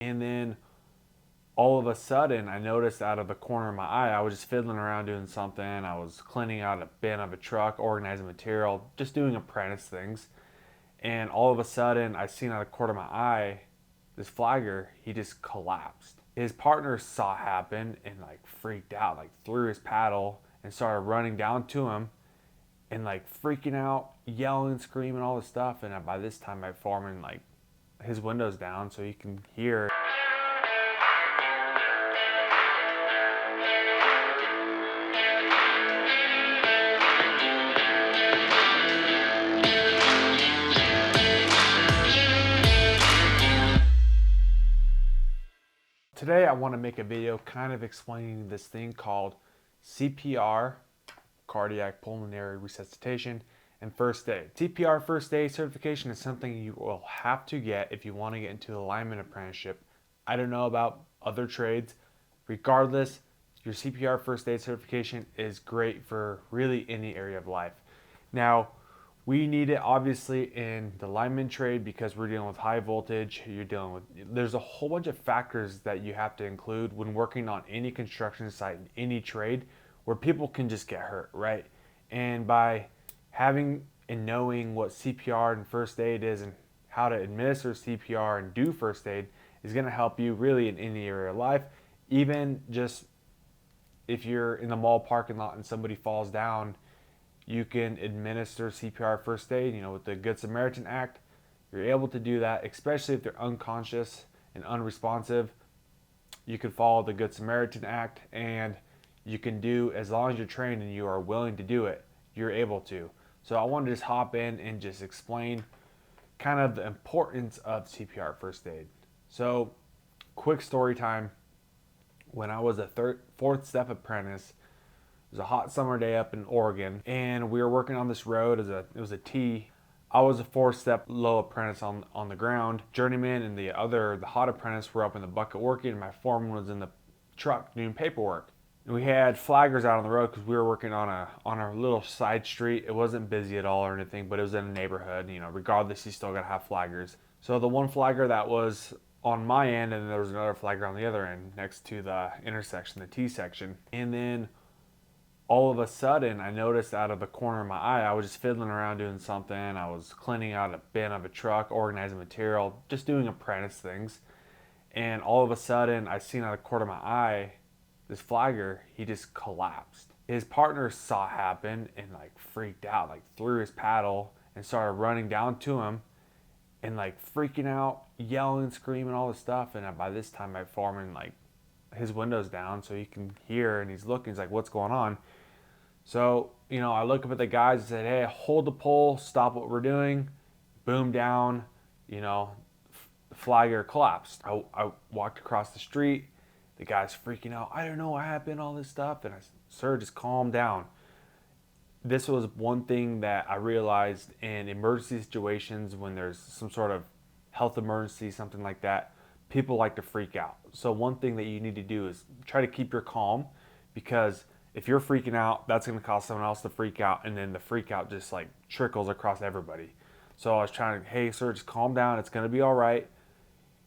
And then all of a sudden, I noticed out of the corner of my eye, I was just fiddling around doing something. I was cleaning out a bin of a truck, organizing material, just doing apprentice things. And all of a sudden, I seen out of the corner of my eye, this flagger, he just collapsed. His partner saw it happen and like freaked out, like threw his paddle and started running down to him and like freaking out, yelling, screaming, all this stuff. And by this time, my foreman, like, his window's down so he can hear. Today I want to make a video kind of explaining this thing called CPR, cardiac pulmonary resuscitation, and first aid. CPR first aid certification is something you will have to get if you want to get into a lineman apprenticeship. I don't know about other trades. Regardless, your CPR first aid certification is great for really any area of life. Now, we need it obviously in the lineman trade because we're dealing with high voltage. There's a whole bunch of factors that you have to include when working on any construction site in any trade where people can just get hurt, right? And by having and knowing what CPR and first aid is and how to administer CPR and do first aid is going to help you really in any area of life. Even just if you're in the mall parking lot and somebody falls down, you can administer CPR first aid. With the Good Samaritan Act, you're able to do that, especially if they're unconscious and unresponsive. You can follow the Good Samaritan Act, and you can do, as long as you're trained and you are willing to do it, you're able to. So I want to just hop in and just explain kind of the importance of CPR first aid. So, quick story time. When I was a fourth step apprentice, it was a hot summer day up in Oregon, and we were working on this road. It was a T. I was a four-step low apprentice on the ground. Journeyman and the hot apprentice were up in the bucket working, and my foreman was in the truck doing paperwork. And we had flaggers out on the road because we were working on a little side street. It wasn't busy at all or anything, but it was in a neighborhood. Regardless, you still gotta have flaggers. So the one flagger that was on my end, and there was another flagger on the other end next to the intersection, the T section. And then all of a sudden, I noticed out of the corner of my eye, I was just fiddling around doing something. I was cleaning out a bin of a truck, organizing material, just doing apprentice things. And all of a sudden, I seen out of the corner of my eye, this flagger, he just collapsed. His partner saw it happen and like freaked out, like threw his paddle and started running down to him and like freaking out, yelling, screaming, all this stuff. And by this time, my foreman, like, his window's down so he can hear, and he's looking, he's like, what's going on? So, I look up at the guys and said, hey, hold the pole, stop what we're doing, boom down, the flagger collapsed. I walked across the street, the guy's freaking out, I don't know what happened, all this stuff, and I said, sir, just calm down. This was one thing that I realized in emergency situations when there's some sort of health emergency, something like that, people like to freak out. So one thing that you need to do is try to keep your calm, because if you're freaking out, that's going to cause someone else to freak out, and then the freak out just like trickles across everybody. So I was trying to, hey sir, just calm down. It's going to be all right.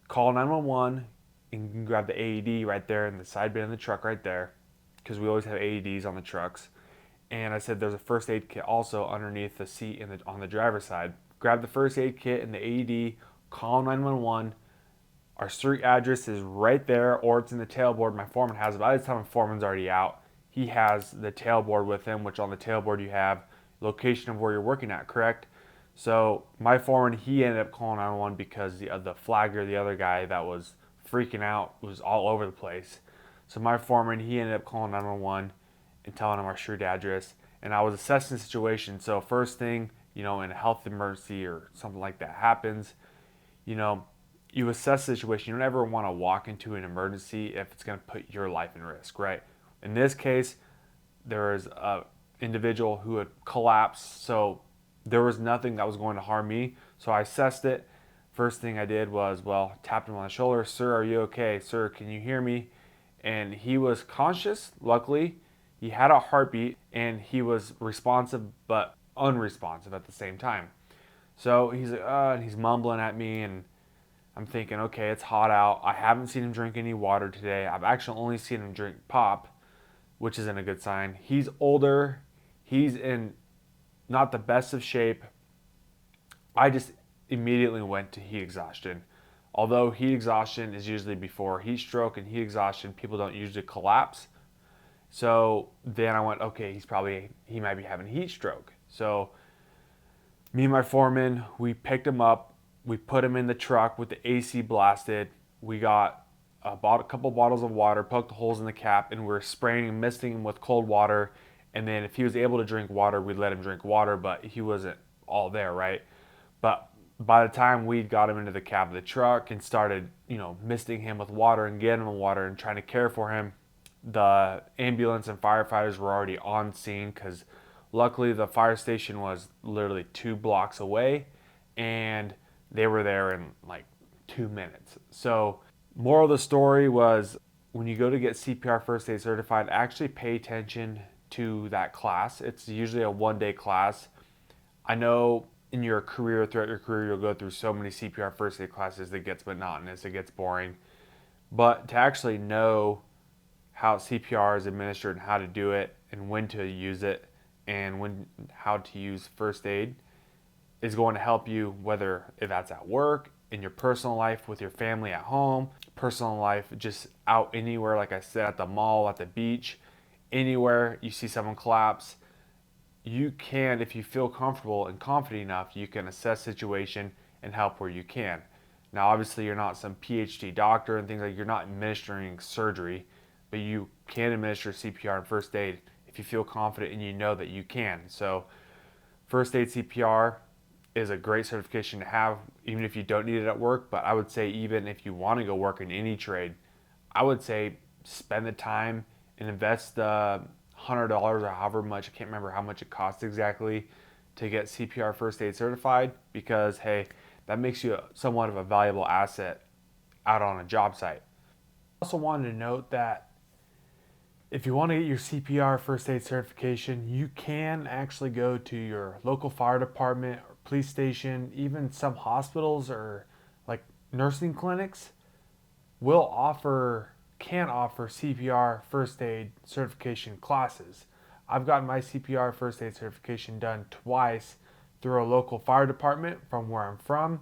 Call 911 and you can grab the AED right there in the side bin of the truck right there, because we always have AEDs on the trucks. And I said there's a first aid kit also underneath the seat on the driver's side. Grab the first aid kit and the AED, call 911. Our street address is right there, or it's in the tailboard. My foreman has it. By this time, my foreman's already out. He has the tailboard with him, which on the tailboard you have location of where you're working at, correct? So my foreman, he ended up calling 911 because the flagger, the other guy that was freaking out, was all over the place. So my foreman, he ended up calling 911 and telling him our street address. And I was assessing the situation. So first thing, in a health emergency or something like that happens, you assess the situation. You don't ever want to walk into an emergency if it's going to put your life in risk, right? In this case, there was an individual who had collapsed, so there was nothing that was going to harm me. So I assessed it. First thing I did was, tapped him on the shoulder. Sir, are you okay? Sir, can you hear me? And he was conscious, luckily. He had a heartbeat, and he was responsive but unresponsive at the same time. So he's like, and he's mumbling at me, and I'm thinking, okay, it's hot out. I haven't seen him drink any water today. I've actually only seen him drink pop, which isn't a good sign. He's older. He's in not the best of shape. I just immediately went to heat exhaustion. Although heat exhaustion is usually before heat stroke, and heat exhaustion, people don't usually collapse. So then I went, okay, he might be having heat stroke. So me and my foreman, we picked him up. We put him in the truck with the AC blasted. We got a couple bottles of water, poked the holes in the cap, and we were spraying and misting him with cold water. And then if he was able to drink water, we'd let him drink water, but he wasn't all there, right? But by the time we got him into the cab of the truck and started, misting him with water and getting him water and trying to care for him, the ambulance and firefighters were already on scene because luckily the fire station was literally 2 blocks away and they were there in like 2 minutes. So, moral of the story was when you go to get CPR first aid certified, actually pay attention to that class. It's usually a 1 day class. I know in your career, throughout your career, you'll go through so many CPR first aid classes that gets monotonous, it gets boring. But to actually know how CPR is administered and how to do it and when to use it and how to use first aid is going to help you, whether if that's at work, in your personal life with your family at home, personal life just out anywhere, like I said, at the mall, at the beach, anywhere you see someone collapse. You can, if you feel comfortable and confident enough, you can assess situation and help where you can. Now, obviously, you're not some PhD doctor and things like you're not administering surgery, but you can administer CPR and first aid if you feel confident and you know that you can. So, first aid CPR is a great certification to have, even if you don't need it at work. But I would say, even if you want to go work in any trade, I would say spend the time and invest the $100 or however much, I can't remember how much it costs exactly to get CPR first aid certified, because hey, that makes you somewhat of a valuable asset out on a job site. I also wanted to note that if you want to get your CPR first aid certification, you can actually go to your local fire department or police station, even some hospitals or like nursing clinics can offer CPR first aid certification classes. I've gotten my CPR first aid certification done twice through a local fire department from where I'm from.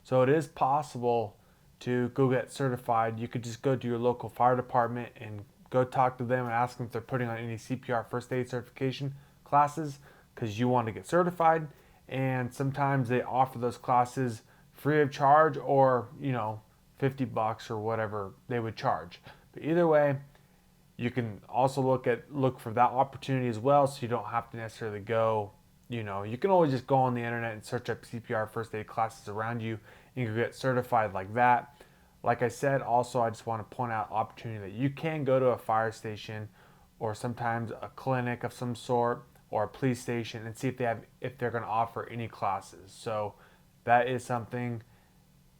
So it is possible to go get certified. You could just go to your local fire department and go talk to them and ask them if they're putting on any CPR first aid certification classes because you want to get certified. And sometimes they offer those classes free of charge, or $50 or whatever they would charge. But either way, you can also look for that opportunity as well, so you don't have to necessarily go. You can always just go on the internet and search up CPR first aid classes around you, and you can get certified like that. Like I said, also I just want to point out opportunity that you can go to a fire station or sometimes a clinic of some sort or a police station and see if they're going to offer any classes. So that is something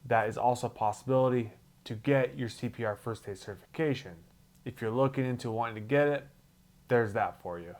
that is also a possibility to get your CPR first aid certification. If you're looking into wanting to get it, there's that for you.